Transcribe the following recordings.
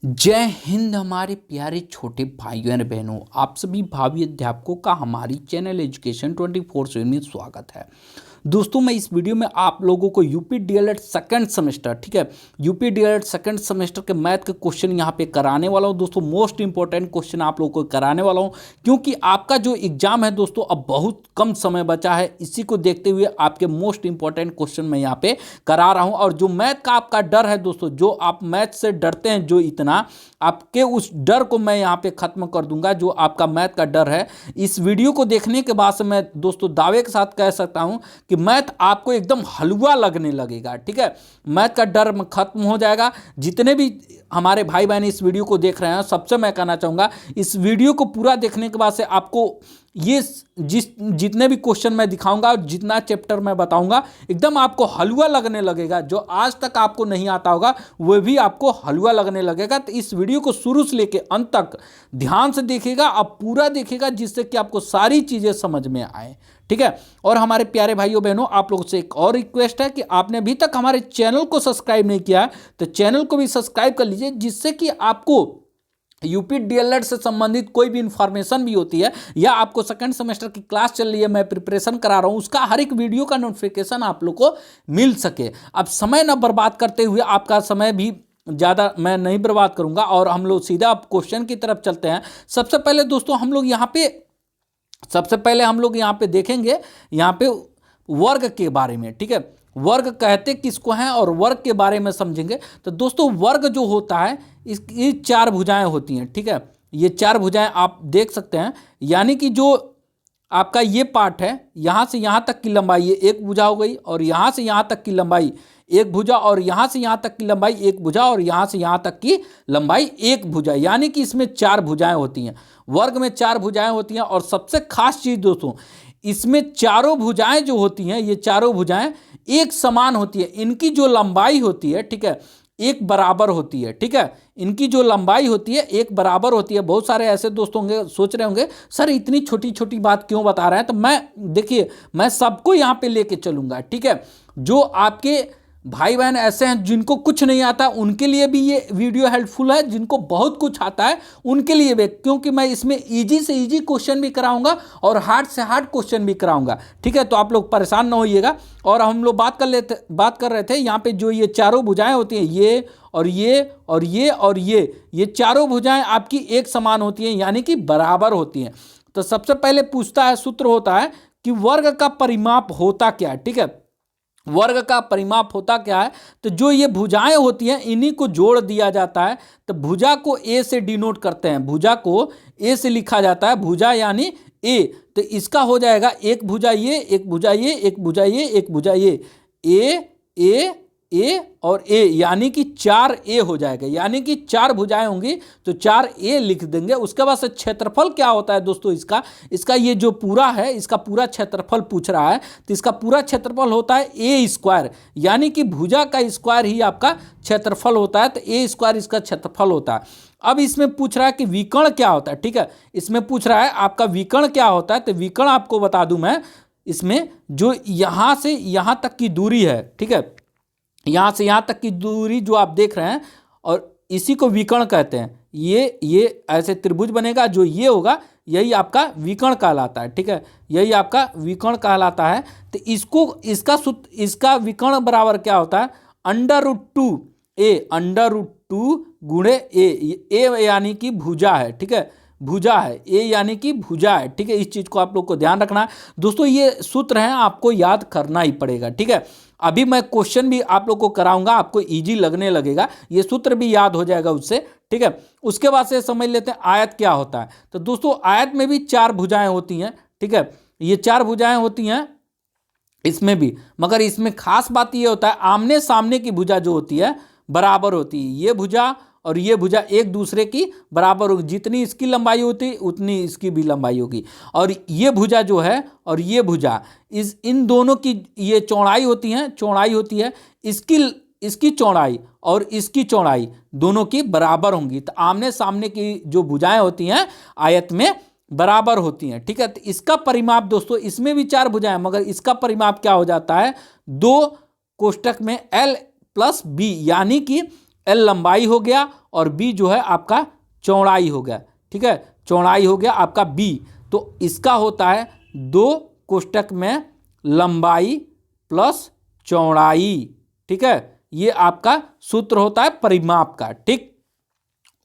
जय हिंद हमारे प्यारे छोटे भाइयों और बहनों। आप सभी भावी अध्यापकों का हमारी चैनल एजुकेशन 24/7 में स्वागत है। दोस्तों, मैं इस वीडियो में आप लोगों को यूपी डीएलएड सेकंड सेमेस्टर, ठीक है, यूपी डीएलएड सेकंड सेमेस्टर के मैथ के क्वेश्चन यहाँ पे कराने वाला हूँ। दोस्तों, मोस्ट इंपॉर्टेंट क्वेश्चन आप लोगों को कराने वाला हूँ, क्योंकि आपका जो एग्जाम है दोस्तों अब बहुत कम समय बचा है। इसी को देखते हुए आपके मोस्ट इंपॉर्टेंट क्वेश्चन मैं यहाँ पे करा रहा हूँ। और जो मैथ का आपका डर है दोस्तों, जो आप मैथ से डरते हैं, जो इतना आपके उस डर को मैं यहाँ पे खत्म कर दूंगा। जो आपका मैथ का डर है, इस वीडियो को देखने के बाद से मैं दोस्तों दावे के साथ कह सकता हूँ कि मैथ आपको एकदम हलवा लगने लगेगा। ठीक है, मैथ का डर खत्म हो जाएगा। जितने भी हमारे भाई बहन इस वीडियो को देख रहे हैं, सबसे मैं कहना चाहूँगा, इस वीडियो को पूरा देखने के बाद से आपको ये जितने भी क्वेश्चन मैं दिखाऊंगा और जितना चैप्टर मैं बताऊंगा, एकदम आपको हलवा लगने लगेगा। जो आज तक आपको नहीं आता होगा वो भी आपको हलवा लगने लगेगा। तो इस वीडियो को शुरू से लेकर अंत तक ध्यान से देखिएगा, आप पूरा देखिएगा, जिससे कि आपको सारी चीज़ें समझ में आए। ठीक है, और हमारे प्यारे भाइयों बहनों, आप लोगों से एक और रिक्वेस्ट है कि आपने अभी तक हमारे चैनल को सब्सक्राइब नहीं किया तो चैनल को भी सब्सक्राइब कर लीजिए, जिससे कि आपको यूपी डीएलएड से संबंधित कोई भी इंफॉर्मेशन भी होती है, या आपको सेकंड सेमेस्टर की क्लास चल रही है, मैं प्रिपरेशन करा रहा हूं, उसका हर एक वीडियो का नोटिफिकेशन आप लोग को मिल सके। अब समय न बर्बाद करते हुए, आपका समय भी ज़्यादा मैं नहीं बर्बाद करूंगा और हम लोग सीधा अब क्वेश्चन की तरफ चलते हैं। सबसे पहले दोस्तों हम लोग यहाँ पे देखेंगे यहाँ पे वर्ग के बारे में। ठीक है, वर्ग कहते किसको हैं और वर्ग के बारे में समझेंगे। तो दोस्तों, वर्ग जो होता है, इसकी चार भुजाएं होती हैं। ठीक है, ये चार भुजाएं आप देख सकते हैं, यानी कि जो आपका ये पार्ट है, यहाँ से यहाँ तक की लंबाई ये एक भुजा हो गई, और यहाँ से यहाँ तक की लंबाई एक भुजा, और यहाँ से यहाँ तक की लंबाई एक भुजा, और यहाँ से यहाँ तक की लंबाई एक भुजा, यानी कि इसमें चार भुजाएं होती हैं। वर्ग में चार भुजाएं होती हैं। और सबसे खास चीज़ दोस्तों, इसमें चारों भुजाएं जो होती हैं, ये चारों भुजाएं एक समान होती है। इनकी जो लंबाई होती है, ठीक है, एक बराबर होती है। ठीक है, इनकी जो लंबाई होती है एक बराबर होती है। बहुत सारे ऐसे दोस्त होंगे, सोच रहे होंगे सर इतनी छोटी छोटी बात क्यों बता रहे हैं। तो मैं सबको यहाँ पे लेके चलूंगा। ठीक है, जो आपके भाई बहन ऐसे हैं जिनको कुछ नहीं आता, उनके लिए भी ये वीडियो हेल्पफुल है। जिनको बहुत कुछ आता है उनके लिए भी, क्योंकि मैं इसमें इजी से इजी क्वेश्चन भी कराऊंगा और हार्ड से हार्ड क्वेश्चन भी कराऊंगा। ठीक है, तो आप लोग परेशान ना होइएगा। और हम लोग बात कर रहे थे यहाँ पे, जो ये चारों भुजाएं होती हैं, ये और ये और ये और ये चारों भुजाएं आपकी एक समान होती हैं, यानी कि बराबर होती हैं। तो सबसे पहले पूछता है, सूत्र होता है कि वर्ग का परिमाप होता क्या है। ठीक है, वर्ग का परिमाप होता क्या है। तो जो ये भुजाएं होती हैं, इन्हीं को जोड़ दिया जाता है। तो भुजा को ए से डिनोट करते हैं, भुजा को ए से लिखा जाता है, भुजा यानी ए। तो इसका हो जाएगा एक भुजा ये, एक भुजा ये, एक भुजा ये, एक भुजा ये, ए और ए, यानी कि 4a हो जाएगा। यानी कि चार भुजाएं होंगी तो 4a लिख देंगे। उसके बाद से क्षेत्रफल क्या होता है दोस्तों, इसका ये जो पूरा है, इसका पूरा क्षेत्रफल पूछ रहा है। तो इसका पूरा क्षेत्रफल होता है ए स्क्वायर, यानी कि भुजा का स्क्वायर ही आपका क्षेत्रफल होता है। तो ए स्क्वायर इसका क्षेत्रफल होता है। अब इसमें पूछ रहा है कि विकर्ण क्या होता है। ठीक है, इसमें पूछ रहा है आपका विकर्ण क्या होता है। तो विकर्ण आपको बता दूं मैं, इसमें जो यहाँ से यहाँ तक की दूरी है, ठीक है, यहाँ से यहाँ तक की दूरी जो आप देख रहे हैं, और इसी को विकर्ण कहते हैं। ये ऐसे त्रिभुज बनेगा, जो ये होगा यही आपका विकर्ण कहलाता है। ठीक है, यही आपका विकर्ण कहलाता है। तो इसका विकर्ण बराबर क्या होता है, √2a, √2 गुणे ए यानी कि भुजा है। ठीक है, भुजा है, ए यानी कि भुजा है। ठीक है, इस चीज को आप लोग को ध्यान रखना है दोस्तों। ये सूत्र है, आपको याद करना ही पड़ेगा। ठीक है, अभी मैं क्वेश्चन भी आप लोग को कराऊंगा, आपको इजी लगने लगेगा, ये सूत्र भी याद हो जाएगा उससे। ठीक है, उसके बाद से समझ लेते हैं आयत क्या होता है। तो दोस्तों, आयत में भी चार भुजाएं होती हैं। ठीक है, ये चार भुजाएं होती हैं इसमें भी, मगर इसमें खास बात ये होता है, आमने सामने की भुजा जो होती है बराबर होती है। ये भुजा और ये भुजा एक दूसरे की बराबर होगी, जितनी इसकी लंबाई होती उतनी इसकी भी लंबाई होगी। और ये भुजा जो है और ये भुजा, इन दोनों की ये चौड़ाई होती है, इसकी चौड़ाई और इसकी चौड़ाई दोनों की बराबर होंगी। तो आमने सामने की जो भुजाएं होती हैं आयत में बराबर होती हैं। ठीक है, तो इसका परिमाप दोस्तों, इसमें भी चार भुजाएं, मगर इसका परिमाप क्या हो जाता है, 2 कोष्टक में L + B, यानी कि एल लंबाई हो गया और बी जो है आपका चौड़ाई हो गया, ठीक है, चौड़ाई हो गया आपका बी। तो इसका होता है 2 कोष्टक में लंबाई प्लस चौड़ाई, ठीक है, ये आपका सूत्र होता है परिमाप का, ठीक।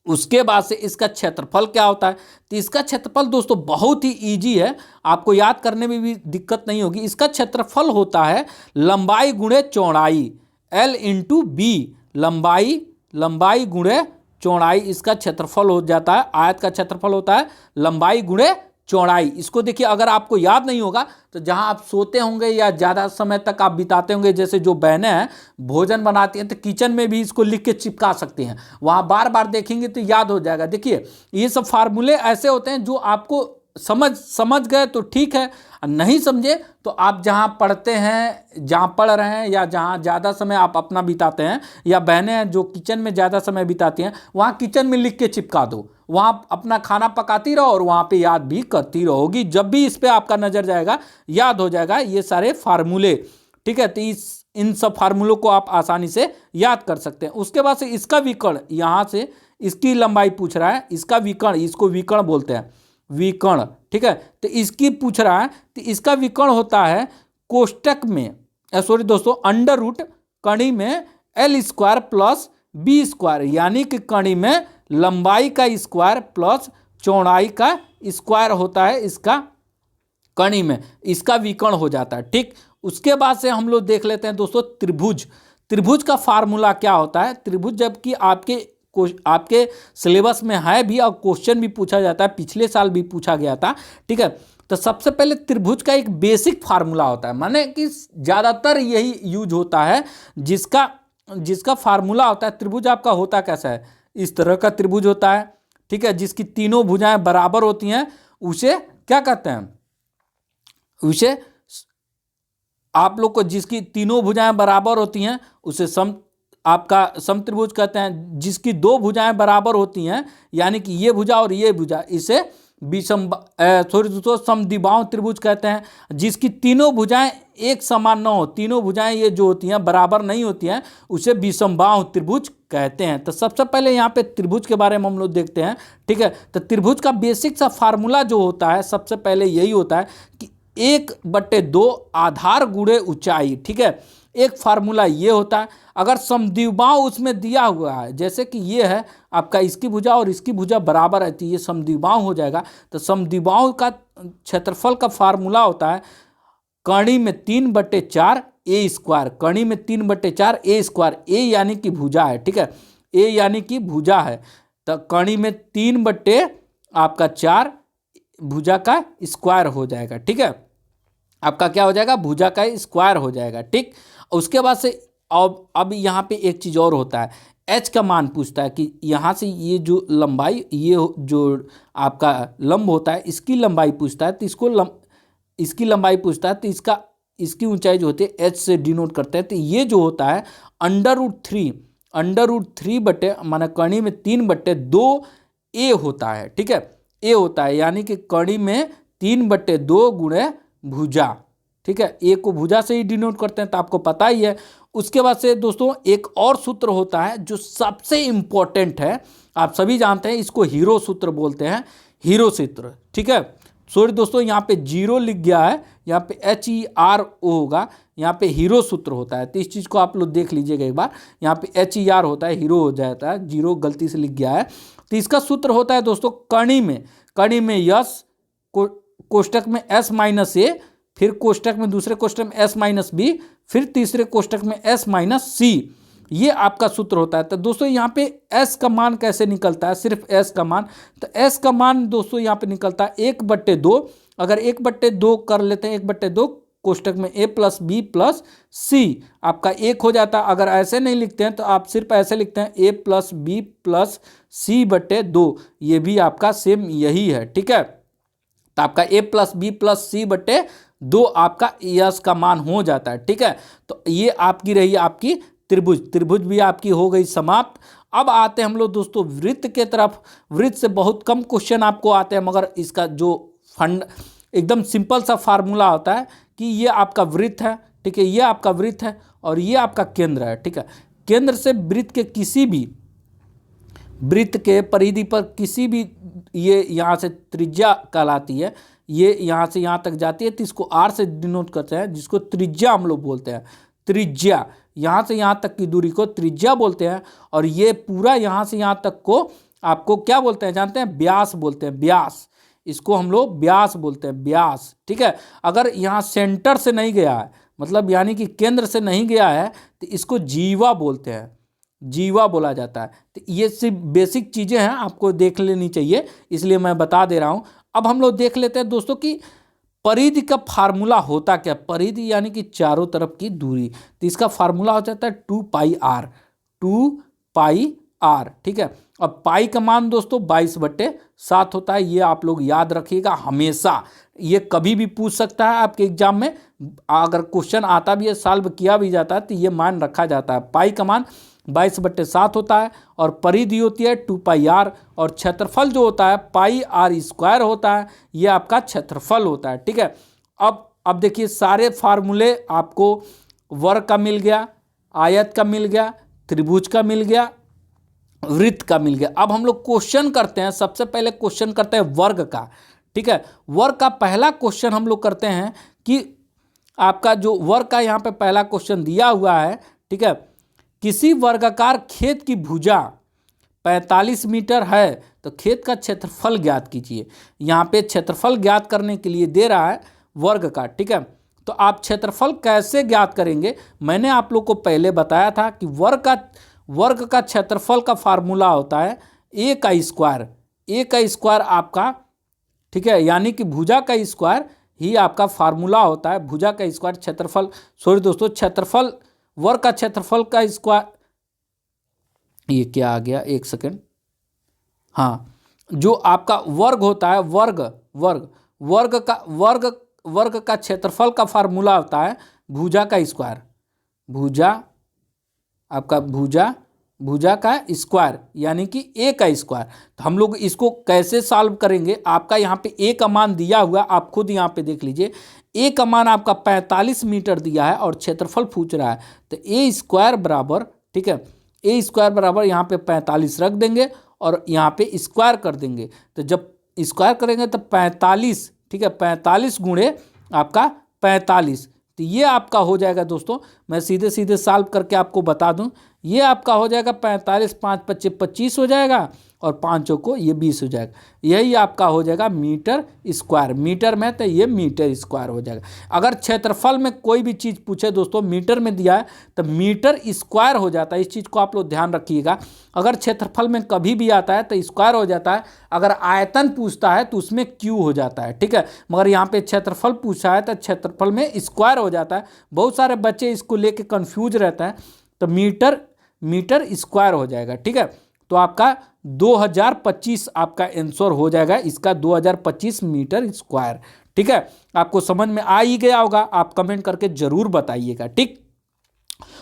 उसके बाद से इसका क्षेत्रफल क्या होता है, तो इसका क्षेत्रफल दोस्तों बहुत ही इजी है, आपको याद करने में भी दिक्कत नहीं होगी। इसका क्षेत्रफल होता है लंबाई गुणे चौड़ाई, एल इंटू बी, लंबाई गुणे चौड़ाई इसका क्षेत्रफल हो जाता है। आयत का क्षेत्रफल होता है लंबाई गुणे चौड़ाई। इसको देखिए, अगर आपको याद नहीं होगा तो जहां आप सोते होंगे या ज़्यादा समय तक आप बिताते होंगे, जैसे जो बहनें हैं भोजन बनाती हैं तो किचन में भी इसको लिख के चिपका सकते हैं, वहां बार बार देखेंगे तो याद हो जाएगा। देखिए ये सब फार्मूले ऐसे होते हैं जो आपको समझ गए तो ठीक है, नहीं समझे तो आप जहाँ पढ़ते हैं, जहाँ पढ़ रहे हैं या जहाँ ज़्यादा समय आप अपना बिताते हैं, या बहनें हैं जो किचन में ज़्यादा समय बिताती हैं, वहाँ किचन में लिख के चिपका दो, वहाँ अपना खाना पकाती रहो और वहाँ पे याद भी करती रहोगी। जब भी इस पे आपका नज़र जाएगा याद हो जाएगा ये सारे फार्मूले, ठीक है। तो इन सब फार्मूलों को आप आसानी से याद कर सकते हैं। उसके बाद से इसका विकर्ण, यहाँ से इसकी लंबाई पूछ रहा है, इसका विकर्ण, इसको विकर्ण बोलते हैं, विकर्ण, ठीक है। तो इसकी पूछ रहा है तो इसका विकर्ण होता है कोष्टक में, सॉरी दोस्तों, अंडर रूट कड़ी में L square plus B square, यानी कि कड़ी में लंबाई का स्क्वायर प्लस चौड़ाई का स्क्वायर होता है इसका कड़ी में, इसका विकर्ण हो जाता है, ठीक। उसके बाद से हम लोग देख लेते हैं दोस्तों त्रिभुज। त्रिभुज का फार्मूला क्या होता है। त्रिभुज जबकि आपके सिलेबस में है भी और क्वेश्चन भी पूछा जाता है, पिछले साल भी पूछा गया था, ठीक है। तो सबसे पहले त्रिभुज का एक बेसिक फार्मूला होता है, माने कि ज़्यादातर यही यूज होता है, जिसका फार्मूला होता है। त्रिभुज आपका होता कैसा है, इस तरह का त्रिभुज होता है, ठीक है, जिसकी तीनों भुजाएं बराबर होती हैं, उसे क्या कहते हैं, उसे आप लोग को जिसकी तीनों भुजाएं बराबर होती हैं उसे समत्रिभुज कहते हैं। जिसकी 2 भुजाएं बराबर होती हैं, यानी कि ये भुजा और ये भुजा, इसे समद्विबाहु त्रिभुज कहते हैं। जिसकी तीनों भुजाएं एक समान न हो, तीनों भुजाएं ये जो होती हैं बराबर नहीं होती हैं, उसे विषमबाहु त्रिभुज कहते हैं। तो सबसे पहले यहाँ पे त्रिभुज के बारे में हम लोग देखते हैं, ठीक है। तो त्रिभुज का बेसिक सा फार्मूला जो होता है सबसे पहले यही होता है कि 1/2 आधार गुणे ऊंचाई, ठीक है। एक फार्मूला ये होता है। अगर समद्विबाहु उसमें दिया हुआ है, जैसे कि ये है आपका, इसकी भुजा और इसकी भुजा बराबर रहती है, ये समद्विबाहु हो जाएगा। तो समद्विबाहु का क्षेत्रफल का फार्मूला होता है कड़ी में 3/4 ए स्क्वायर, कड़ी में 3/4 ए स्क्वायर, ए यानी कि भुजा है, ठीक है, ए यानी कि भुजा है। तो कड़ी में 3/4 भुजा का स्क्वायर हो जाएगा, ठीक है, आपका क्या हो जाएगा, भुजा का स्क्वायर हो जाएगा, ठीक। उसके बाद से अब यहाँ पे एक चीज़ और होता है, एच का मान पूछता है कि यहाँ से ये जो लंबाई, ये जो आपका लंब होता है, इसकी लंबाई पूछता है। तो इसकी लंबाई पूछता है, तो इसकी ऊंचाई जो होती है एच से डिनोट करते हैं। तो ये जो होता है अंडर रूट 3 बटे माना कड़ी में 3/2 ए होता है, ठीक है, ए होता है, यानी कि कड़ी में 3/2 गुणे भुजा, ठीक है। ए को भुजा से ही डिनोट करते हैं, तो आपको पता ही है। उसके बाद से दोस्तों एक और सूत्र होता है जो सबसे इंपॉर्टेंट है, आप सभी जानते हैं, इसको हीरो सूत्र बोलते हैं, हीरो सूत्र, ठीक है। सॉरी दोस्तों, यहाँ पे 0 लिख गया है, यहाँ पे HERO होगा, यहाँ पे हीरो सूत्र होता है। तो इस चीज़ को आप लोग देख लीजिएगा एक बार, यहाँ पे HER होता है, हीरो हो जाता है, 0 गलती से लिख गया है। तो इसका सूत्र होता है दोस्तों कड़ी में यस, कोष्टक में S-A, फिर कोष्टक में दूसरे कोष्टक में S-B, फिर तीसरे कोष्टक में S-C, ये आपका सूत्र होता है। तो दोस्तों यहाँ पे S का मान कैसे निकलता है, सिर्फ S का मान, तो S का मान दोस्तों यहाँ पे निकलता है 1/2। अगर 1/2 कर लेते हैं, 1/2 कोष्टक में A + B + C आपका 1 हो जाता है। अगर ऐसे नहीं लिखते हैं तो आप सिर्फ ऐसे लिखते हैं A + B + C/2, ये भी आपका सेम यही है, ठीक है। तो आपका A + B + C/2 आपका यस का मान हो जाता है, ठीक है। तो ये आपकी रही आपकी त्रिभुज भी आपकी हो गई समाप्त। अब आते हैं हम लोग दोस्तों वृत्त के तरफ। वृत्त से बहुत कम क्वेश्चन आपको आते हैं, मगर इसका जो एकदम सिंपल सा फार्मूला होता है कि ये आपका वृत्त है, ठीक है, ये आपका वृत्त है और ये आपका केंद्र है, ठीक है। केंद्र से वृत्त के किसी भी वृत्त के परिधि पर किसी भी, ये यहाँ से त्रिज्या कहलाती है, ये यहाँ से यहाँ तक जाती है तो इसको आर से डिनोट करते हैं, जिसको त्रिज्या हम लोग बोलते हैं। त्रिज्या, यहाँ से यहाँ तक की दूरी को त्रिज्या बोलते हैं। और ये पूरा यहाँ से यहाँ तक को आपको क्या बोलते हैं जानते हैं? व्यास बोलते हैं, व्यास। इसको हम लोग व्यास बोलते हैं, व्यास। ठीक है, अगर यहाँ सेंटर से नहीं गया है, मतलब यानी कि केंद्र से नहीं गया है, तो इसको जीवा बोलते हैं, जीवा बोला जाता है। तो ये सिर्फ बेसिक चीज़ें हैं, आपको देख लेनी चाहिए, इसलिए मैं बता दे रहा हूँ। अब हम लोग देख लेते हैं दोस्तों कि परिधि का फार्मूला होता क्या। परिधि यानी कि चारों तरफ की दूरी, तो इसका फार्मूला हो जाता है 2πr, 2πr। ठीक है, अब पाई का मान दोस्तों 22/7 होता है, ये आप लोग याद रखिएगा हमेशा। ये कभी भी पूछ सकता है आपके एग्जाम में, अगर क्वेश्चन आता भी है, सॉल्व किया भी जाता है, तो ये मान रखा जाता है। पाई का मान 22/7 होता है और परिधि होती है 2πr, और क्षेत्रफल जो होता है πr² होता है, ये आपका क्षेत्रफल होता है। ठीक है, अब देखिए सारे फार्मूले आपको वर्ग का मिल गया, आयत का मिल गया, त्रिभुज का मिल गया, वृत्त का मिल गया। अब हम लोग क्वेश्चन करते हैं, सबसे पहले क्वेश्चन करते हैं वर्ग का। ठीक है, वर्ग का पहला क्वेश्चन हम लोग करते हैं कि आपका जो वर्ग का यहाँ पे पहला क्वेश्चन दिया हुआ है, ठीक है, किसी वर्गाकार खेत की भुजा 45 मीटर है तो खेत का क्षेत्रफल ज्ञात कीजिए। यहाँ पे क्षेत्रफल ज्ञात करने के लिए दे रहा है वर्ग का। ठीक है, तो आप क्षेत्रफल कैसे ज्ञात करेंगे, मैंने आप लोग को पहले बताया था कि वर्ग का क्षेत्रफल का फार्मूला होता है a² a² आपका, ठीक है, यानी कि भुजा का स्क्वायर ही आपका फार्मूला होता है। भुजा का स्क्वायर क्षेत्रफल, सॉरी दोस्तों, क्षेत्रफल, वर्ग का क्षेत्रफल का स्क्वायर, ये क्या आ गया, एक सेकेंड, हाँ, जो आपका वर्ग होता है, वर्ग का क्षेत्रफल का फार्मूला होता है भुजा का स्क्वायर, भुजा का स्क्वायर यानी कि a का स्क्वायर। तो हम लोग इसको कैसे सॉल्व करेंगे, आपका यहाँ पे a का मान दिया हुआ, आप खुद यहाँ पे देख लीजिए, a का मान आपका 45 मीटर दिया है और क्षेत्रफल पूछ रहा है, तो a² बराबर, ठीक है, a² बराबर यहाँ पे 45 रख देंगे और यहाँ पे स्क्वायर कर देंगे। तो जब स्क्वायर करेंगे तो 45, ठीक है, 45 गुणे आपका 45, तो ये आपका हो जाएगा दोस्तों, मैं सीधे सीधे सॉल्व करके आपको बता दूं, ये आपका हो जाएगा 45, 5 × 5 = 25 हो जाएगा और 5 को ये 20 हो जाएगा। यही आपका हो जाएगा मीटर स्क्वायर, मीटर में तो ये मीटर स्क्वायर हो जाएगा। अगर क्षेत्रफल में कोई भी चीज़ पूछे दोस्तों मीटर में दिया है तो मीटर स्क्वायर हो जाता है, इस चीज़ को आप लोग ध्यान रखिएगा। अगर क्षेत्रफल में कभी भी आता है तो स्क्वायर हो जाता है, अगर आयतन पूछता है तो उसमें क्यू हो जाता है। ठीक है, मगर यहाँ पे क्षेत्रफल पूछा है तो क्षेत्रफल में स्क्वायर हो जाता है। बहुत सारे बच्चे इसको लेके कंफ्यूज रहते हैं, तो मीटर स्क्वायर हो जाएगा। ठीक है, तो आपका 2025 आपका आंसर हो जाएगा इसका, 2025 मीटर स्क्वायर। ठीक है, आपको समझ में आ ही गया होगा, आप कमेंट करके जरूर बताइएगा। ठीक,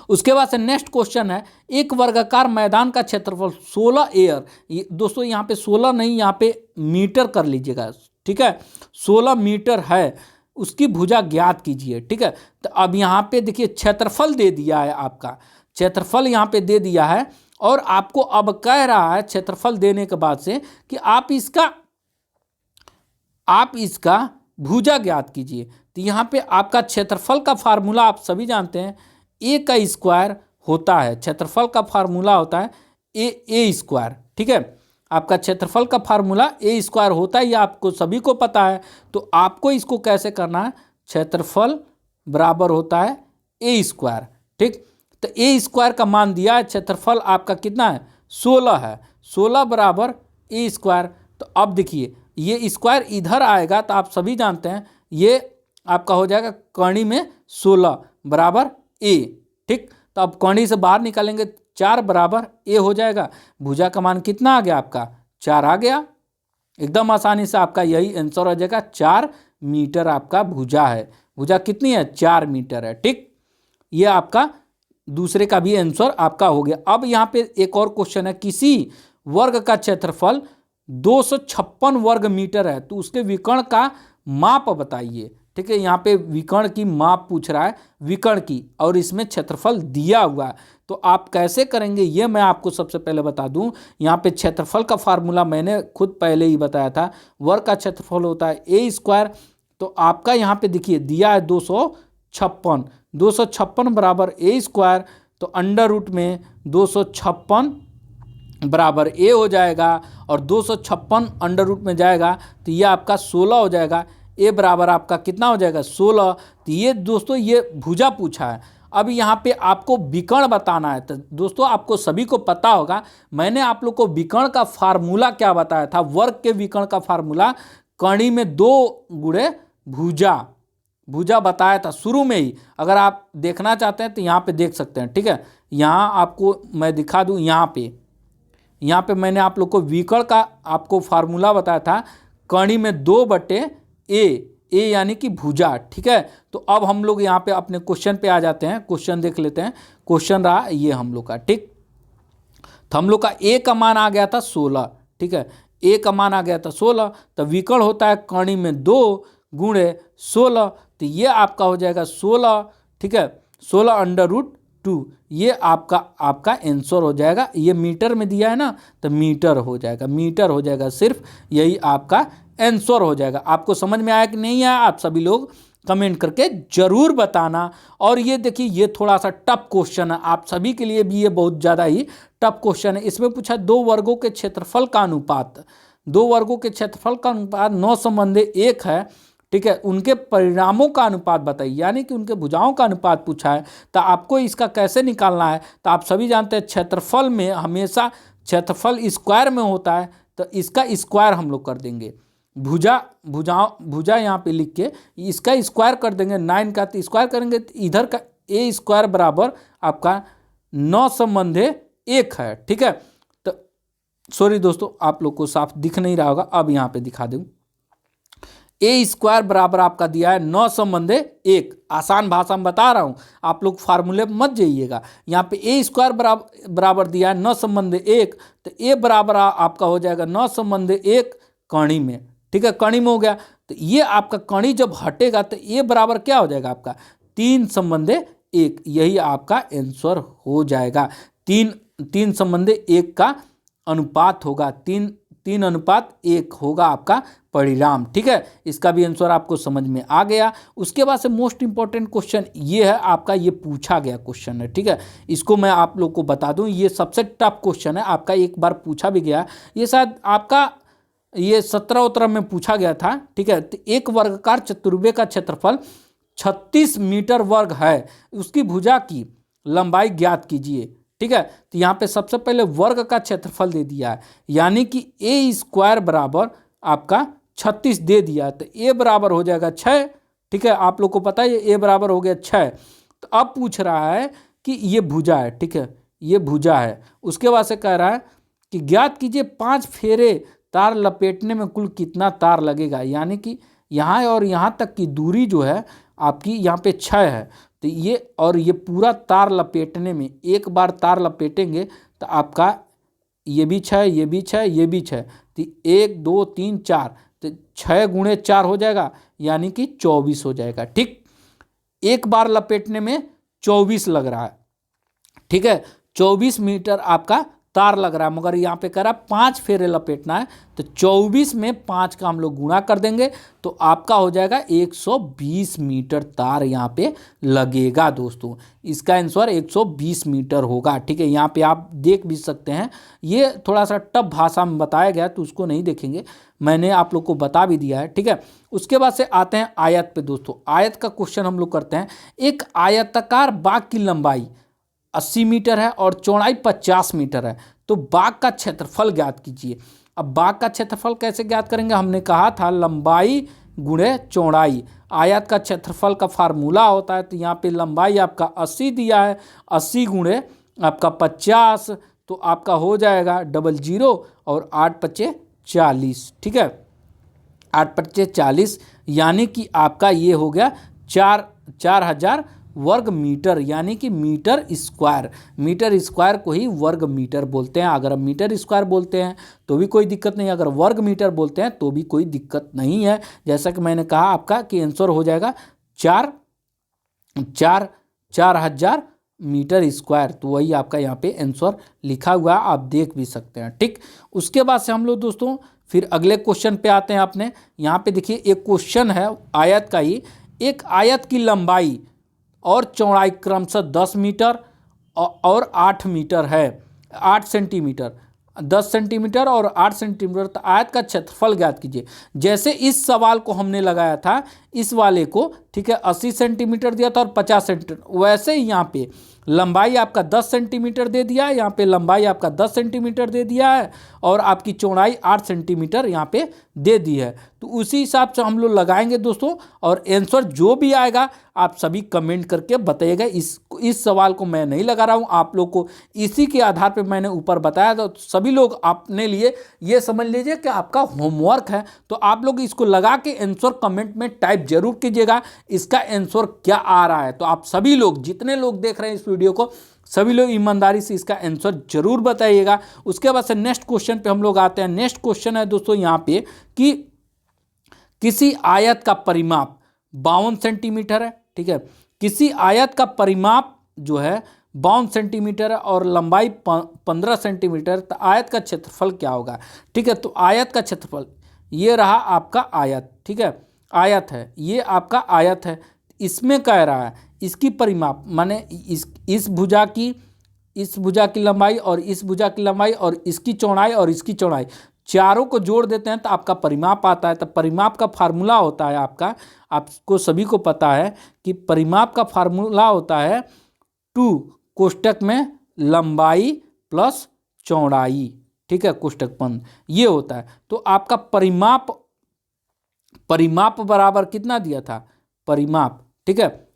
उसके बाद से नेक्स्ट क्वेश्चन है, एक वर्गाकार मैदान का क्षेत्रफल 16 एयर, दोस्तों यहाँ पे 16 नहीं, यहाँ पे मीटर कर लीजिएगा। ठीक है, 16 मीटर है, उसकी भुजा ज्ञात कीजिए। ठीक है, तो अब यहाँ पे देखिए क्षेत्रफल दे दिया है, आपका क्षेत्रफल यहाँ पे दे दिया है और आपको अब कह रहा है क्षेत्रफल देने के बाद से कि आप इसका भुजा ज्ञात कीजिए। तो यहाँ पे आपका क्षेत्रफल का फार्मूला आप सभी जानते हैं, a² होता है, क्षेत्रफल का फार्मूला होता है a²। ठीक है, आपका क्षेत्रफल का फार्मूला a² होता है, ये आपको सभी को पता है। तो आपको इसको कैसे करना है, क्षेत्रफल बराबर होता है a²। ठीक, तो a² का मान दिया है, क्षेत्रफल आपका कितना है, 16 है, 16 बराबर a²। तो अब देखिए ये स्क्वायर इधर आएगा तो आप सभी जानते हैं ये आपका हो जाएगा कर्ण में 16 बराबर a। ठीक, तो अब कर्ण से बाहर निकालेंगे, 4 बराबर a हो जाएगा। भुजा का मान कितना आ गया आपका, 4 आ गया। एकदम आसानी से आपका यही आंसर हो जाएगा, 4 मीटर आपका भुजा है। भुजा कितनी है, 4 मीटर है। ठीक, ये आपका दूसरे का भी आंसर आपका हो गया। अब यहाँ पे एक और क्वेश्चन है, किसी वर्ग का क्षेत्रफल 256 वर्ग मीटर है तो उसके विकर्ण का माप बताइए। ठीक है, यहाँ पे विकर्ण की माप पूछ रहा है, विकर्ण की, और इसमें क्षेत्रफल दिया हुआ है। तो आप कैसे करेंगे ये मैं आपको सबसे पहले बता दूं। यहाँ पे क्षेत्रफल का फार्मूला मैंने खुद पहले ही बताया था, वर्ग का क्षेत्रफल होता है ए स्क्वायर। तो आपका यहाँ पे देखिए दिया है 256, 256 बराबर ए स्क्वायर, तो अंडर रूट में 256 बराबर ए हो जाएगा, और 256 अंडर रूट में जाएगा तो ये आपका 16 हो जाएगा। ए बराबर आपका कितना हो जाएगा 16। तो ये दोस्तों ये भुजा पूछा है। अब यहाँ पे आपको विकर्ण बताना है। तो दोस्तों आपको सभी को पता होगा, मैंने आप लोग को विकर्ण का फार्मूला क्या बताया था, वर्ग के विकर्ण का फार्मूला कणी में 2 गुणे भुजा, भुजा बताया था शुरू में ही। अगर आप देखना चाहते हैं तो यहाँ पे देख सकते हैं, ठीक है। यहाँ आपको मैं दिखा दूँ, यहाँ पे मैंने आप लोग को विकर्ण का आपको फार्मूला बताया था, कणी में 2/ए, ए यानी कि भुजा, ठीक है। तो अब हम लोग यहाँ पे अपने क्वेश्चन पे आ जाते हैं, क्वेश्चन देख लेते हैं। क्वेश्चन रहा ये हम लोग का, ठीक। तो हम लोग का ए का मान आ गया था 16, ठीक है। ए का मान आ गया था 16, तो विकर्ण होता है कणी में 2 गुणे 16, तो ये आपका हो जाएगा 16, ठीक है। 16 अंडर रूट 2, ये आपका आंसर हो जाएगा। ये मीटर में दिया है ना, तो मीटर हो जाएगा, मीटर हो जाएगा, सिर्फ यही आपका आंसर हो जाएगा। आपको समझ में आया कि नहीं आया, आप सभी लोग कमेंट करके जरूर बताना। और ये देखिए ये थोड़ा सा टफ क्वेश्चन है, आप सभी के लिए भी ये बहुत ज़्यादा ही टफ क्वेश्चन है। इसमें पूछा 2 वर्गों के क्षेत्रफल का अनुपात, 2 वर्गों के क्षेत्रफल का अनुपात 9 संबंधी 1 है, ठीक है। उनके परिणामों का अनुपात बताइए, यानी कि उनके भुजाओं का अनुपात पूछा है। तो आपको इसका कैसे निकालना है, तो आप सभी जानते हैं क्षेत्रफल में हमेशा क्षेत्रफल स्क्वायर में होता है, तो इसका स्क्वायर हम लोग कर देंगे। भुजा यहाँ पे लिख के इसका स्क्वायर कर देंगे, 9 का तो स्क्वायर करेंगे, तो इधर का ए स्क्वायर बराबर आपका 9 संबंधे 1 है, ठीक है। तो सॉरी दोस्तों, आप लोग को साफ दिख नहीं रहा होगा, अब यहाँ पे दिखा दूँ। ए स्क्वायर बराबर आपका दिया है 9 संबंधे 1, आसान भाषा में बता रहा हूँ, आप लोग फार्मूले मत जाइएगा। यहाँ पे ए स्क्वायर बराबर दिया है 9 संबंधे 1, तो ए बराबर आपका हो जाएगा 9 संबंधे 1 कणी में, ठीक है। कणी में हो गया, तो ये आपका कणी जब हटेगा तो ए बराबर क्या हो जाएगा आपका 3 संबंधे 1, यही आपका आंसर हो जाएगा। 3 संबंधे 1 का अनुपात होगा, 3 अनुपात 1 होगा आपका परिणाम, ठीक है। इसका भी आंसर आपको समझ में आ गया। उसके बाद से मोस्ट इंपॉर्टेंट क्वेश्चन ये है आपका, ये पूछा गया क्वेश्चन है, ठीक है। इसको मैं आप लोग को बता दूं, ये सबसे टफ क्वेश्चन है आपका, एक बार पूछा भी गया, ये शायद आपका ये 17 उत्तर में पूछा गया था, ठीक है। तो एक वर्गाकार चतुर्भुज का क्षेत्रफल 36 मीटर वर्ग है, उसकी भुजा की लंबाई ज्ञात कीजिए, ठीक है। तो यहाँ पे सबसे पहले वर्ग का क्षेत्रफल दे दिया है, यानी कि ए स्क्वायर बराबर आपका 36 दे दिया, तो ए बराबर हो जाएगा 6, ठीक है। आप लोग को पता है ए बराबर हो गया 6। तो अब पूछ रहा है कि ये भुजा है, ठीक है, ये भुजा है। उसके बाद से कह रहा है कि ज्ञात कीजिए 5 फेरे तार लपेटने में कुल कितना तार लगेगा, यानी कि यहाँ और यहाँ तक की दूरी जो है आपकी यहाँ पे 6 है, तो ये और ये पूरा तार लपेटने में, एक बार तार लपेटेंगे तो आपका ये भी 6, ये भी 6, ये भी 6, तो 1 2 3 4, तो 6 गुणे 4 हो जाएगा, यानी कि 24 हो जाएगा, ठीक। एक बार लपेटने में 24 लग रहा है, ठीक है। 24 मीटर आपका तार लग रहा है, मगर यहाँ पे कह रहा है 5 फेरे लपेटना है, तो 24 में 5 का हम लोग गुणा कर देंगे, तो आपका हो जाएगा 120 मीटर तार यहाँ पे लगेगा दोस्तों। इसका आंसर 120 मीटर होगा, ठीक है। यहाँ पे आप देख भी सकते हैं, ये थोड़ा सा टफ भाषा में बताया गया, तो उसको नहीं देखेंगे, मैंने आप लोग को बता भी दिया है, ठीक है। उसके बाद से आते हैं आयत पे दोस्तों। आयत का क्वेश्चन हम लोग करते हैं। एक आयताकार बाग की लंबाई 80 मीटर है और चौड़ाई 50 मीटर है, तो बाग का क्षेत्रफल ज्ञात कीजिए। अब बाग का क्षेत्रफल कैसे ज्ञात करेंगे, हमने कहा था लंबाई गुणे चौड़ाई। आयत का क्षेत्रफल का फार्मूला होता है, तो यहाँ पे लंबाई आपका 80 दिया है, 80 गुणे आपका 50, तो आपका हो जाएगा 00 और 8 पच्चे 40, ठीक है। 8 पच्चे 40, यानी कि आपका ये हो गया 4000 वर्ग मीटर, यानी कि मीटर स्क्वायर। मीटर स्क्वायर को ही वर्ग मीटर बोलते हैं। अगर हम मीटर स्क्वायर बोलते हैं तो भी कोई दिक्कत नहीं, अगर वर्ग मीटर बोलते हैं तो भी कोई दिक्कत नहीं है। जैसा कि मैंने कहा आपका कि आंसर हो जाएगा 4000 मीटर स्क्वायर। तो वही आपका यहाँ पे आंसर लिखा हुआ है, आप देख भी सकते हैं। ठीक, उसके बाद से हम लोग दोस्तों फिर अगले क्वेश्चन पे आते हैं। आपने यहाँ पे देखिए एक क्वेश्चन है आयत का ही, एक आयत की लंबाई और चौड़ाई क्रमशः 10 मीटर और 8 मीटर है, 8 सेंटीमीटर, 10 सेंटीमीटर और 8 सेंटीमीटर। तो आयत का क्षेत्रफल ज्ञात कीजिए। जैसे इस सवाल को हमने लगाया था, इस वाले को, ठीक है, 80 सेंटीमीटर दिया था और 50 सेंटीमीटर, वैसे ही यहाँ पे लंबाई आपका 10 सेंटीमीटर दे दिया है, यहाँ पे लंबाई आपका 10 सेंटीमीटर दे दिया है और आपकी चौड़ाई 8 सेंटीमीटर यहाँ पे दे दी है। तो उसी हिसाब से हम लोग लगाएंगे दोस्तों, और आंसर जो भी आएगा आप सभी कमेंट करके बताइएगा। इस सवाल को मैं नहीं लगा रहा हूँ, आप लोग को इसी के आधार पे मैंने ऊपर बताया। तो सभी लोग अपने लिए ये समझ लीजिए कि आपका होमवर्क है, तो आप लोग इसको लगा के आंसर कमेंट में टाइप जरूर कीजिएगा, इसका आंसर क्या आ रहा है। तो आप सभी लोग, जितने लोग देख रहे हैं इस वीडियो को, सभी लोग ईमानदारी से इसका आंसर जरूर बताइएगा। उसके बाद से नेक्स्ट क्वेश्चन पे हम लोग आते हैं। नेक्स्ट क्वेश्चन है दोस्तों यहाँ पे कि किसी आयत का परिमाप 52 सेंटीमीटर है, ठीक है, किसी आयत का परिमाप जो है 52 सेंटीमीटर है और लंबाई 15 सेंटीमीटर, तो आयत का क्षेत्रफल क्या होगा। ठीक है, तो आयत का क्षेत्रफल ये रहा आपका आयत, ठीक है, आयत है, ये आपका आयत है। इसमें कह रहा है इसकी परिमाप, माने इस भुजा की लंबाई और इस भुजा की लंबाई और इसकी चौड़ाई और इसकी चौड़ाई, चारों को जोड़ देते हैं तो आपका परिमाप आता है। तो परिमाप का फार्मूला होता है आपको सभी को पता है कि परिमाप का फार्मूला होता है 2 कोष्टक में लंबाई प्लस चौड़ाई, ठीक है, कोष्टक बंद, ये होता है। तो आपका परिमाप बराबर कितना दिया था, परिमाप, ठीक है,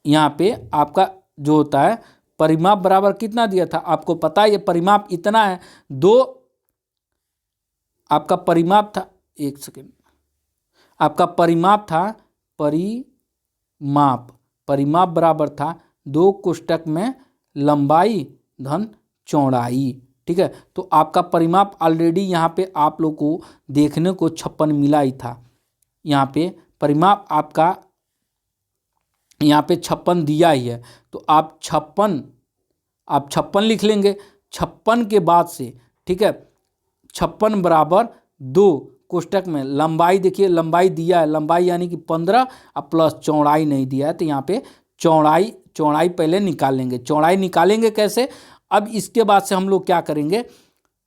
यहाँ पे आपका जो होता है परिमाप बराबर कितना दिया था, आपको पता है ये परिमाप इतना है। 2 आपका परिमाप था, एक सेकेंड, आपका परिमाप था, परिमाप बराबर था 2 कोष्टक में लंबाई धन चौड़ाई, ठीक है। तो आपका परिमाप ऑलरेडी यहाँ पे आप लोग को देखने को 56 मिला ही था। यहाँ पे परिमाप आपका यहाँ पे 56 दिया ही है, तो आप 56 लिख लेंगे। 56 के बाद से, ठीक है, 56 बराबर 2 कोष्टक में लंबाई, देखिए लंबाई दिया है, लंबाई यानी कि 15 और प्लस चौड़ाई नहीं दिया है, तो यहाँ पे चौड़ाई पहले निकाल लेंगे। चौड़ाई निकालेंगे कैसे, अब इसके बाद से हम लोग क्या करेंगे,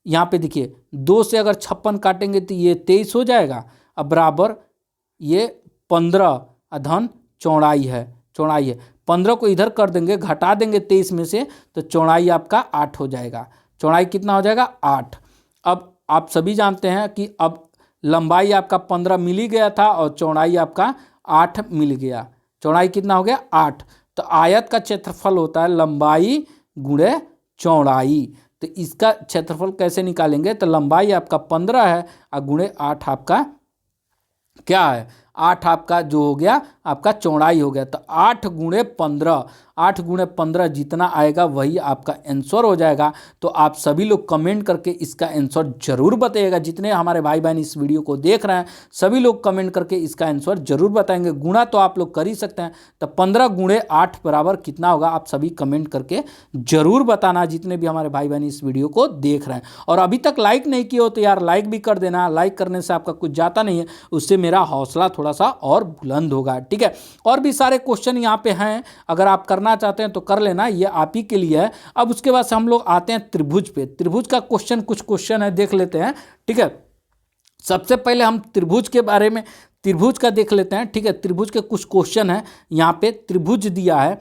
यहाँ पे देखिए 2 से अगर 56 काटेंगे तो ये 23 हो जाएगा, अब बराबर ये 15 धन चौड़ाई है 15 को इधर कर देंगे, घटा देंगे 23 में से, तो चौड़ाई आपका 8 हो जाएगा। चौड़ाई कितना हो जाएगा, 8। अब आप सभी जानते हैं कि अब लंबाई आपका 15 मिल ही गया था और चौड़ाई आपका 8 मिल गया। चौड़ाई कितना हो गया, 8। तो आयत का क्षेत्रफल होता है लंबाई गुणे चौड़ाई। तो इसका क्षेत्रफल कैसे निकालेंगे, तो लंबाई आपका 15 है और गुणे 8 आपका क्या है, 8 आपका जो हो गया आपका चौड़ाई हो गया। तो 8 गुणे 15 जितना आएगा वही आपका आंसर हो जाएगा। तो आप सभी लोग कमेंट करके इसका आंसर जरूर बताइएगा। जितने हमारे भाई बहन इस वीडियो को देख रहे हैं सभी लोग कमेंट करके इसका आंसर जरूर बताएंगे। गुणा तो आप लोग कर ही सकते हैं, तो 15 गुणे 8 बराबर कितना होगा, आप सभी कमेंट करके जरूर बताना, जितने भी हमारे भाई बहन इस वीडियो को देख रहे हैं। और अभी तक लाइक नहीं किए हो तो यार लाइक भी कर देना, लाइक करने से आपका कुछ जाता नहीं है, उससे मेरा हौसला थोड़ा सा और बुलंद होगा, ठीक है। और भी सारे क्वेश्चन यहाँ पे हैं, अगर आप करना चाहते हैं तो कर लेना, ये आप ही के लिए है। अब उसके बाद से हम लोग आते हैं त्रिभुज पे। त्रिभुज का क्वेश्चन, कुछ क्वेश्चन है देख लेते हैं, ठीक है। सबसे पहले हम त्रिभुज के बारे में, त्रिभुज का देख लेते हैं, ठीक है। त्रिभुज के कुछ क्वेश्चन है यहाँ पे। त्रिभुज दिया है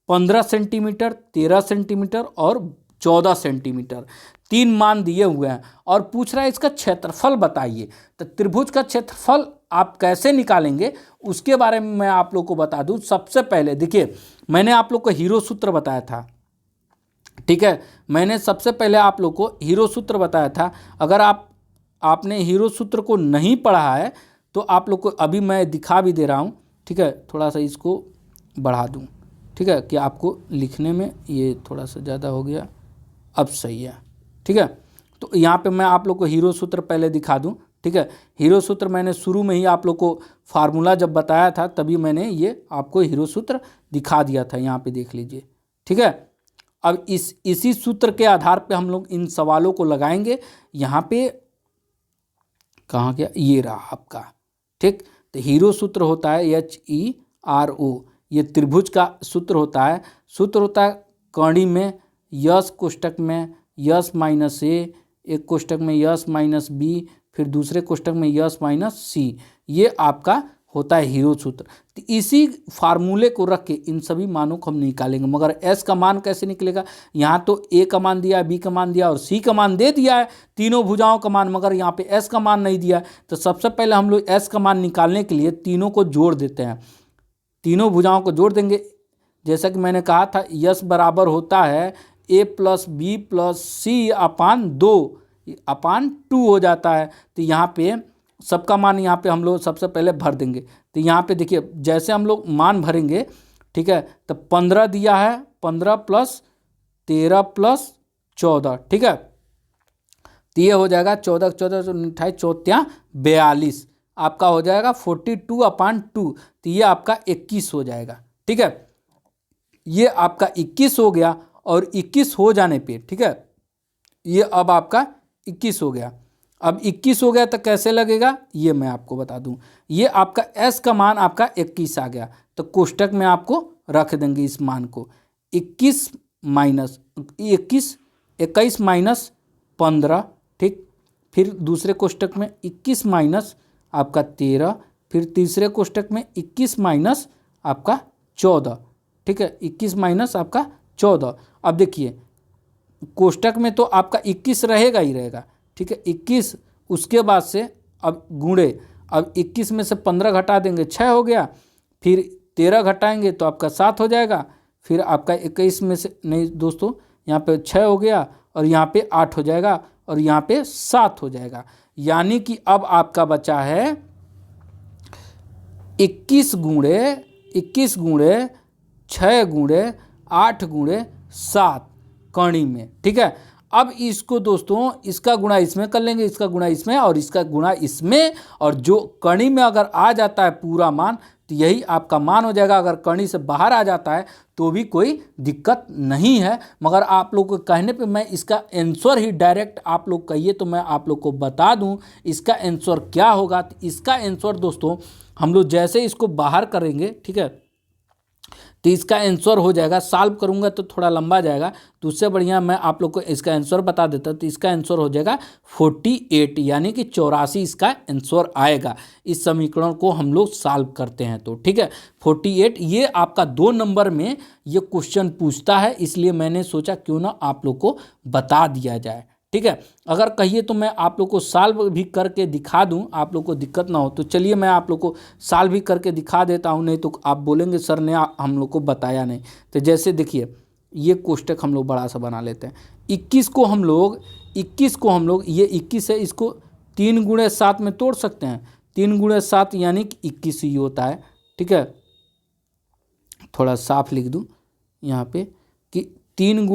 15 सेंटीमीटर, 13 सेंटीमीटर और 14 सेंटीमीटर, 3 मान दिए हुए हैं और पूछ रहा है इसका क्षेत्रफल बताइए। तो त्रिभुज का क्षेत्रफल आप कैसे निकालेंगे उसके बारे में मैं आप लोग को बता दूं। सबसे पहले देखिए, मैंने आप लोग को हीरो सूत्र बताया था, ठीक है, मैंने सबसे पहले आप लोग को हीरो सूत्र बताया था। अगर आपने हीरो सूत्र को नहीं पढ़ा है तो आप लोग को अभी मैं दिखा भी दे रहा हूं, ठीक है। थोड़ा सा इसको बढ़ा दूं, ठीक है, कि आपको लिखने में ये थोड़ा सा ज़्यादा हो गया, अब सही है, ठीक है। तो यहाँ पे मैं आप लोग को हीरो सूत्र पहले दिखा दूं, ठीक है। हीरो सूत्र मैंने शुरू में ही आप लोग को फार्मूला जब बताया था तभी मैंने ये आपको हीरो सूत्र दिखा दिया था। यहाँ पे देख लीजिए, ठीक है। अब इसी सूत्र के आधार पे हम लोग इन सवालों को लगाएंगे। यहाँ पे कहाँ गया, ये रहा आपका, ठीक। तो हीरो सूत्र होता है HERO, ये त्रिभुज का सूत्र होता है। सूत्र होता है कड़ी में यस कोष्टक में यस माइनस ए, एक कोष्टक में यस माइनस बी, फिर दूसरे कोष्टक में यस माइनस सी, ये आपका होता है हीरो सूत्र। तो इसी फार्मूले को रख के इन सभी मानों को हम निकालेंगे। मगर एस का मान कैसे निकलेगा, यहाँ तो ए का मान दिया है, बी का मान दिया और सी का मान दे दिया है, तीनों भुजाओं का मान, मगर यहाँ पे एस का मान नहीं दिया है। तो सबसे पहले हम लोग एस का मान निकालने के लिए तीनों को जोड़ देते हैं, तीनों भुजाओं को जोड़ देंगे। जैसा कि मैंने कहा था यस बराबर होता है ए प्लस बी प्लस सी अपान 2 हो जाता है। तो यहाँ पे सबका मान यहाँ पे हम लोग सबसे पहले भर देंगे। तो यहाँ पे देखिए जैसे हम लोग मान भरेंगे, ठीक है, तो 15 दिया है, 15 प्लस 13 प्लस 14, ठीक है। तो ये हो जाएगा 14 14 28 14 42, आपका हो जाएगा 42/2। तो ये आपका 21 हो जाएगा, ठीक है। ये आपका 21 हो गया और 21 हो जाने पे, ठीक है, ये अब आपका 21 हो गया। अब 21 हो गया तो कैसे लगेगा ये मैं आपको बता दूं। ये आपका एस का मान आपका 21 आ गया, तो कोष्टक में आपको रख देंगे इस मान को। 21 माइनस 15, ठीक। फिर दूसरे कोष्टक में 21 माइनस आपका 13, फिर तीसरे कोष्टक में 21 माइनस आपका 14, ठीक है, 21 माइनस आपका 14। अब देखिए कोष्टक में तो आपका 21 रहेगा ही रहेगा, ठीक है, 21। उसके बाद से अब गुणे, अब 21 में से 15 घटा देंगे 6 हो गया, फिर 13 घटाएंगे तो आपका 7 हो जाएगा, फिर आपका 21 में से नहीं दोस्तों, यहाँ पे 6 हो गया और यहाँ पे 8 हो जाएगा और यहाँ पे 7 हो जाएगा। यानी कि अब आपका बचा है 21 गुणे 6 गुणे 8 गुणे 7 कणी में, ठीक है। अब इसको दोस्तों इसका गुणा इसमें कर लेंगे, इसका गुणा इसमें और इसका गुणा इसमें, और जो कणी में अगर आ जाता है पूरा मान तो यही आपका मान हो जाएगा। अगर कणी से बाहर आ जाता है तो भी कोई दिक्कत नहीं है, मगर आप लोग को कहने पे मैं इसका आंसर ही डायरेक्ट आप लोग कहिए तो मैं आप लोग को बता दूं इसका आंसर क्या होगा। तो इसका आंसर दोस्तों हम लोग जैसे इसको बाहर करेंगे, ठीक है, तो इसका आंसर हो जाएगा, सॉल्व करूंगा तो थोड़ा लंबा जाएगा, तो उससे बढ़िया मैं आप लोग को इसका आंसर बता देता। तो इसका आंसर हो जाएगा 48, यानी कि 84 इसका आंसर आएगा। इस समीकरण को हम लोग सॉल्व करते हैं तो, ठीक है, 48। ये आपका 2 नंबर में ये क्वेश्चन पूछता है, इसलिए मैंने सोचा क्यों ना आप लोग को बता दिया जाए, ठीक है। अगर कहिए तो मैं आप लोग को सॉल्व भी करके दिखा दूं, आप लोग को दिक्कत ना हो तो चलिए मैं आप लोग को सॉल्व भी करके दिखा देता हूं, नहीं तो आप बोलेंगे सर ने हम लोग को बताया नहीं। तो जैसे देखिए ये कोष्टक हम लोग बड़ा सा बना लेते हैं। 21 को हम लोग ये 21 है, इसको 3 गुणे 7 में तोड़ सकते हैं। 3 गुणे 7 यानी कि 21 ही होता है, ठीक है। थोड़ा साफ लिख दूँ यहाँ पे कि 3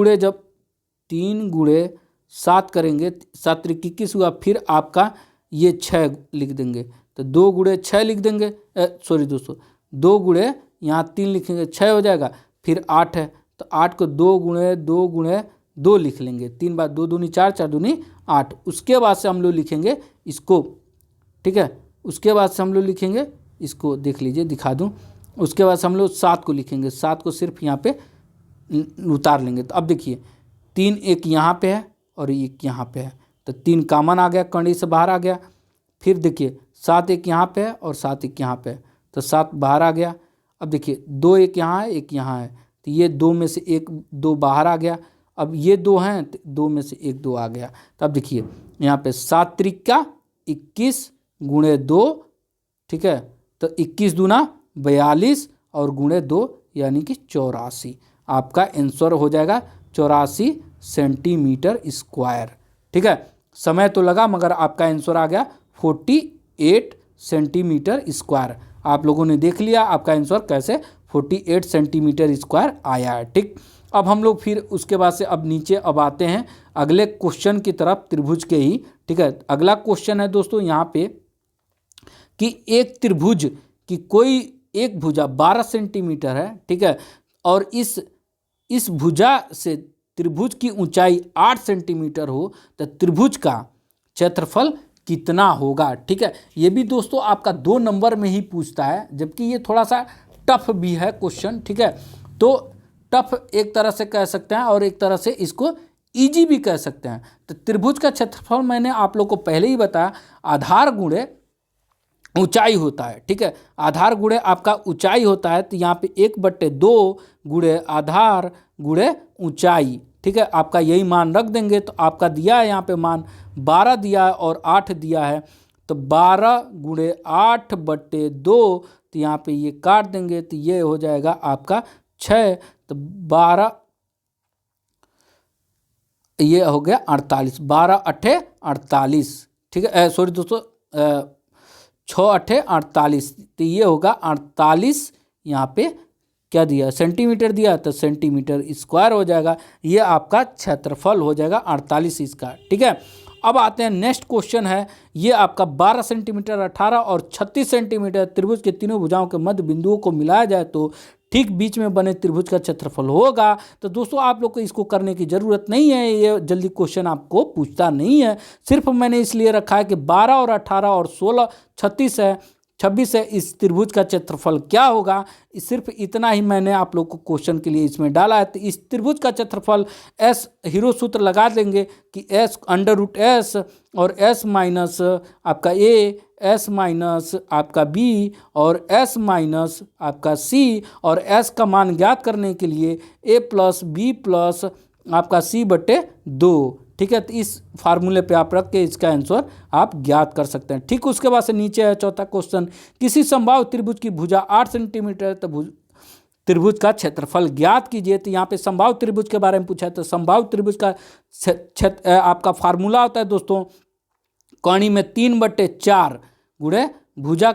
गुणे 7 करेंगे, 7 × 21 हुआ, फिर आपका ये 6 लिख देंगे, तो 2 गुणे 6 लिख देंगे, सॉरी दोस्तों 2 गुणे यहाँ 3 लिखेंगे 6 हो जाएगा, फिर 8 है तो 8 को 2 गुणे 2 लिख लेंगे, 3 बार 2 दूनी 4, 4 दूनी 8। उसके बाद से हम लोग लिखेंगे इसको, ठीक है, उसके बाद से हम लोग लिखेंगे इसको, देख लीजिए दिखा दूँ। उसके बाद से हम लोग 7 को लिखेंगे, 7 को सिर्फ यहाँ पे उतार लेंगे। तो अब देखिए 3 एक यहाँ पे है और एक यहाँ पे है, तो 3 कॉमन आ गया, कड़ी से बाहर आ गया। फिर देखिए 7 एक यहाँ पे है और 7 एक यहाँ पे है, तो 7 बाहर आ गया। अब देखिए 2 एक यहाँ है, एक यहाँ है, तो ये 2 में से 2 बाहर आ गया। अब ये 2 हैं तो 2 में से 1 2 आ गया। तो अब देखिए यहाँ पे 7 त्रिका 21 गुणे 2, ठीक है, तो 21 दूना 42 और गुणे 2 यानी कि 84। आपका आंसर हो जाएगा 84 सेंटीमीटर स्क्वायर, ठीक है। समय तो लगा मगर आपका आंसर आ गया 48 सेंटीमीटर स्क्वायर। आप लोगों ने देख लिया आपका आंसर कैसे 48 सेंटीमीटर स्क्वायर आया है, ठीक। अब हम लोग फिर उसके बाद से अब नीचे अब आते हैं अगले क्वेश्चन की तरफ, त्रिभुज के ही, ठीक है। अगला क्वेश्चन है दोस्तों यहाँ पे कि एक त्रिभुज की कोई एक भुजा 12 सेंटीमीटर है, ठीक है, और इस भुजा से त्रिभुज की ऊंचाई 8 सेंटीमीटर हो तो त्रिभुज का क्षेत्रफल कितना होगा। ठीक है, ये भी दोस्तों आपका 2 नंबर में ही पूछता है, जबकि ये थोड़ा सा टफ भी है क्वेश्चन। ठीक है, तो टफ एक तरह से कह सकते हैं और एक तरह से इसको इजी भी कह सकते हैं। तो त्रिभुज का क्षेत्रफल मैंने आप लोग को पहले ही बताया, आधार गुणे ऊंचाई होता है। ठीक है, आधार गुणे आपका ऊंचाई होता है, तो यहाँ पे 1/2 गुणे आधार गुणे ऊंचाई। ठीक है, आपका यही मान रख देंगे तो आपका दिया है यहाँ पे मान 12 दिया है और 8 दिया है, तो 12 गुणे 8/2, तो यहाँ पे ये काट देंगे तो ये हो जाएगा आपका 6, तो 12 ये हो गया 48, 12×8 48। ठीक है, सॉरी दोस्तों, 6×8 48, तो ये होगा 48, यहाँ पे क्या दिया सेंटीमीटर दिया, तो सेंटीमीटर स्क्वायर हो जाएगा, ये आपका क्षेत्रफल हो जाएगा 48 इसका। ठीक है, अब आते हैं नेक्स्ट क्वेश्चन है, ये आपका 12 सेंटीमीटर, 18 और 36 सेंटीमीटर त्रिभुज के तीनों भुजाओं के मध्य बिंदुओं को मिलाया जाए तो ठीक बीच में बने त्रिभुज का क्षेत्रफल होगा। तो दोस्तों आप लोग को इसको करने की ज़रूरत नहीं है, ये जल्दी क्वेश्चन आपको पूछता नहीं है, सिर्फ मैंने इसलिए रखा है कि 12 और 18 और 16 26 है, इस त्रिभुज का क्षेत्रफल क्या होगा, सिर्फ इतना ही मैंने आप लोग को क्वेश्चन के लिए इसमें डाला है। तो इस त्रिभुज का क्षेत्रफल एस, हीरो सूत्र लगा देंगे कि एस √S और एस माइनस आपका ए, एस माइनस आपका बी और एस माइनस आपका सी, और एस का मान ज्ञात करने के लिए ए प्लस बी प्लस आपका C/2। ठीक है, तो इस फार्मूले पे आप रख के इसका आंसर आप ज्ञात कर सकते हैं। ठीक, उसके बाद से नीचे है चौथा क्वेश्चन, किसी समबाहु त्रिभुज की भुजा 8 सेंटीमीटर तो त्रिभुज का क्षेत्रफल ज्ञात कीजिए। तो यहाँ पे समबाहु त्रिभुज के बारे में पूछा है, तो समबाहु त्रिभुज का आपका फार्मूला होता है दोस्तों, कौणी में 3/4 गुणे भुजा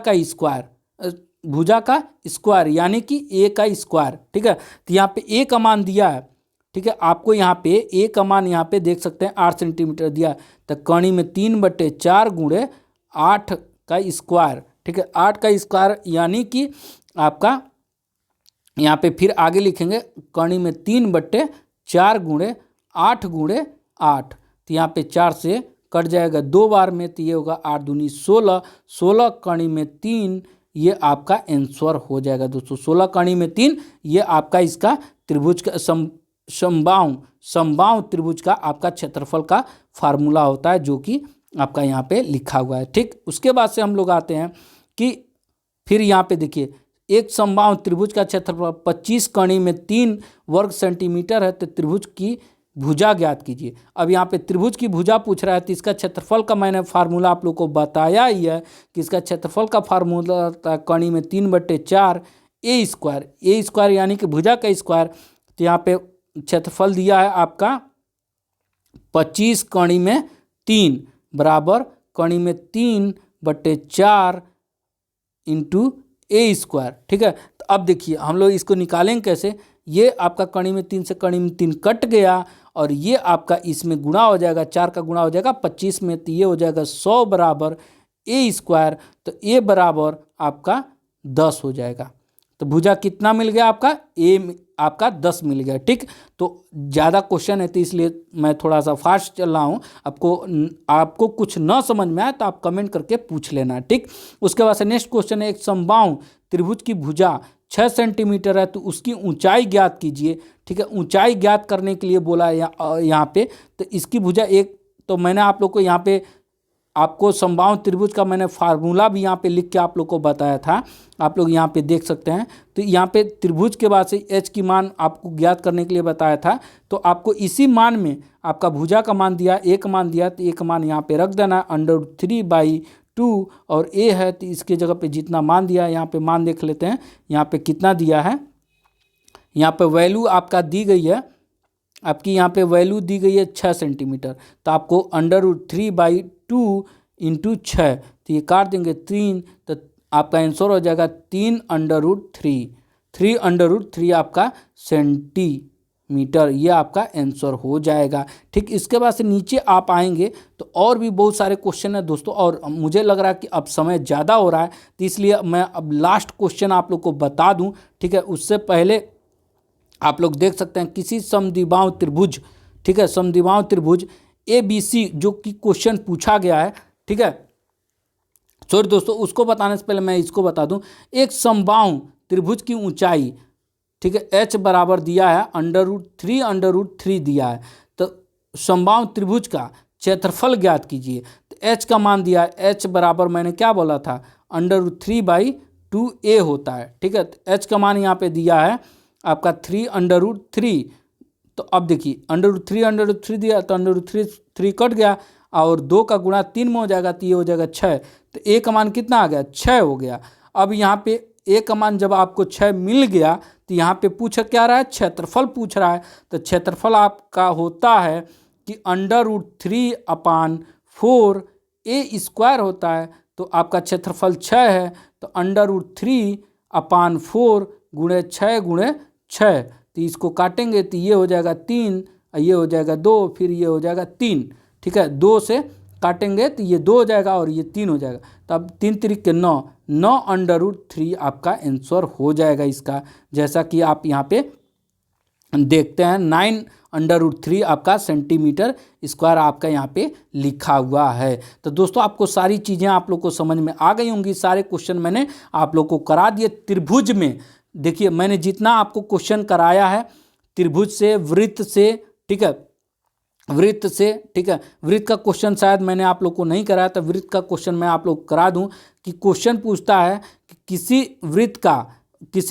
का स्क्वायर यानी कि ए का स्क्वायर। ठीक है, तो यहाँ पे ए का मान दिया है। ठीक है, आपको यहाँ पे ए का मान यहाँ पे देख सकते हैं 8 सेंटीमीटर दिया, तो कौणी में 3/4 गुणे 8 का स्क्वायर। ठीक है, 8 का स्क्वायर यानी कि आपका यहाँ पे फिर आगे लिखेंगे कौणी में 3/4 गुणे 8 गुणे 8, तो यहाँ पे 4 से कट जाएगा 2 बार में, तो ये होगा 8 दूनी 16, 16 कौणी में 3, ये आपका आंसर हो जाएगा दोस्तों। 16 कौणी में 3, ये आपका इसका त्रिभुज का समबाहु त्रिभुज का आपका क्षेत्रफल का फार्मूला होता है, जो कि आपका यहाँ पे लिखा हुआ है। ठीक, उसके बाद से हम लोग आते हैं कि फिर यहाँ पे देखिए एक समबाहु त्रिभुज का क्षेत्रफल 25 कौणी में 3 वर्ग सेंटीमीटर है, तो त्रिभुज की भुजा ज्ञात कीजिए। अब यहाँ पे त्रिभुज की भुजा पूछ रहा है, तो इसका क्षेत्रफल का मैंने फार्मूला आप लोग को बताया ही है कि इसका क्षेत्रफल का फार्मूला कौणी में 3/4 ए स्क्वायर यानी कि भुजा का स्क्वायर। तो यहाँ पे क्षेत्रफल दिया है आपका 25 कौणी में 3 बराबर कौणी में 3/4 इंटू ए स्क्वायर। ठीक है, तो अब देखिए हम लोग इसको निकालेंगे कैसे, ये आपका कौणी में 3 से कौणी में 3 कट गया, और ये आपका इसमें गुणा हो जाएगा, 4 का गुणा हो जाएगा 25 में, तो ये हो जाएगा 100 बराबर ए स्क्वायर, तो ए बराबर आपका 10 हो जाएगा। तो भुजा कितना मिल गया आपका, ए आपका 10 मिल गया। ठीक, तो ज़्यादा क्वेश्चन है तो इसलिए मैं थोड़ा सा फास्ट चल रहा हूँ, आपको कुछ न समझ में आए तो आप कमेंट करके पूछ लेना। ठीक, उसके बाद से नेक्स्ट क्वेश्चन है, एक समबाहु त्रिभुज की भुजा 6 सेंटीमीटर है तो उसकी ऊंचाई ज्ञात कीजिए। ठीक है, ऊंचाई ज्ञात करने के लिए बोला है यहाँ पे, तो इसकी भुजा एक, तो मैंने आप लोग को यहाँ पे आपको समबाहु त्रिभुज का मैंने फार्मूला भी यहाँ पे लिख के आप लोग को बताया था, आप लोग यहाँ पे देख सकते हैं। तो यहाँ पे त्रिभुज के बाद से एच की मान आपको ज्ञात करने के लिए बताया था, तो आपको इसी मान में आपका भुजा का मान दिया, एक मान दिया, तो एक मान यहाँ पे रख देना √3/2, और ए है तो इसके जगह पे जितना मान दिया है यहाँ पे मान देख लेते हैं, यहाँ पे कितना दिया है, यहाँ पे वैल्यू आपका दी गई है, आपकी यहाँ पे वैल्यू दी गई है 6 सेंटीमीटर, तो आपको √3/2 इंटू 6, तो ये काट देंगे 3, तो आपका आंसर हो जाएगा 3√3 आपका सेंटीमीटर, ये आपका आंसर हो जाएगा। ठीक, इसके बाद से नीचे आप आएंगे तो और भी बहुत सारे क्वेश्चन है दोस्तों, और मुझे लग रहा है कि अब समय ज़्यादा हो रहा है, तो इसलिए मैं अब लास्ट क्वेश्चन आप लोग को बता दूं। ठीक है, उससे पहले आप लोग देख सकते हैं किसी समद्विबाहु त्रिभुज, ठीक है, समद्विबाहु त्रिभुज ABC जो कि क्वेश्चन पूछा गया है, ठीक है। सॉरी दोस्तों, उसको बताने से पहले मैं इसको बता दूं, एक समबाहु त्रिभुज की ऊंचाई, ठीक है, h बराबर दिया है √3 दिया है। तो समबाहु त्रिभुज का क्षेत्रफल ज्ञात कीजिए। तो h का मान दिया है, h बराबर मैंने क्या बोला था, √3/2a होता है, ठीक है। तो h का मान यहाँ पे दिया है आपका 3√3। तो अब देखिए √3 दिया तो √3 कट गया और 2 का गुणा 3 में हो जाएगा तो ये हो जाएगा 6। तो a का मान कितना आ गया, 6 हो गया। अब यहाँ पे a का मान जब आपको 6 मिल गया तो यहाँ पे पूछ क्या रहा है, क्षेत्रफल पूछ रहा है। तो क्षेत्रफल आपका होता है कि √3/4a² होता है। तो आपका क्षेत्रफल 6 है, तो √3/4 गुणे 6 तो इसको काटेंगे तो ये हो जाएगा 3, ये हो जाएगा 2, फिर ये हो जाएगा 3, ठीक है। 2 से काटेंगे तो ये 2 हो जाएगा और ये 3 हो जाएगा। तो अब 3 त्रिक के 9 √3 आपका आंसर हो जाएगा इसका, जैसा कि आप यहाँ पे देखते हैं 9√3 आपका सेंटीमीटर स्क्वायर आपका यहाँ पे लिखा हुआ है। तो दोस्तों आपको सारी चीज़ें आप लोग को समझ में आ गई होंगी, सारे क्वेश्चन मैंने आप लोग को करा दिए। त्रिभुज में देखिए मैंने जितना आपको क्वेश्चन कराया है, त्रिभुज से, वृत्त से, ठीक है, वृत्त से, ठीक है, वृत्त का क्वेश्चन शायद मैंने आप लोग को नहीं कराया, तो वृत्त का क्वेश्चन मैं आप लोग को करा दूं कि क्वेश्चन पूछता है कि किसी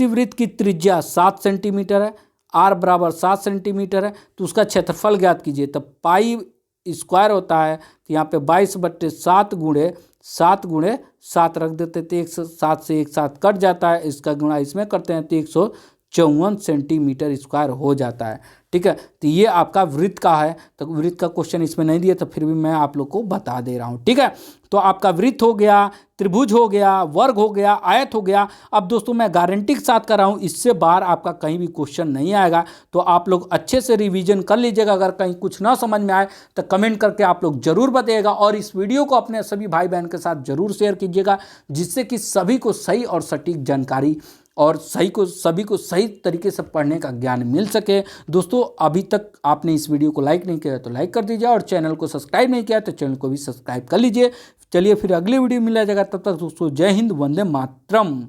वृत्त की त्रिज्या 7 सेंटीमीटर है, r बराबर 7 सेंटीमीटर है, तो उसका क्षेत्रफल ज्ञात कीजिए। तो पाई स्क्वायर होता है, तो यहाँ पे 22/7 गुणे 7 रख देते थे, 107 से 1 कट जाता है, इसका गुणा इसमें करते हैं तो 154 सेंटीमीटर स्क्वायर हो जाता है, ठीक है। तो ये आपका वृत्त का है। तो वृत्त का क्वेश्चन इसमें नहीं दिया तो फिर भी मैं आप लोग को बता दे रहा हूँ, ठीक है। तो आपका वृत्त हो गया, त्रिभुज हो गया, वर्ग हो गया, आयत हो गया। अब दोस्तों मैं गारंटी के साथ कर रहा हूँ, इससे बाहर आपका कहीं भी क्वेश्चन नहीं आएगा। तो आप लोग अच्छे से रिवीजन कर लीजिएगा। अगर कहीं कुछ ना समझ में आए तो कमेंट करके आप लोग जरूर बताइएगा, और इस वीडियो को अपने सभी भाई बहन के साथ जरूर शेयर कीजिएगा, जिससे कि सभी को सही और सटीक जानकारी और सभी को सही तरीके से पढ़ने का ज्ञान मिल सके। दोस्तों अभी तक आपने इस वीडियो को लाइक नहीं किया तो लाइक कर दीजिए, और चैनल को सब्सक्राइब नहीं किया तो चैनल को भी सब्सक्राइब कर लीजिए। चलिए फिर अगली वीडियो मिला जाएगा, तब तक दोस्तों जय हिंद, वंदे मातरम।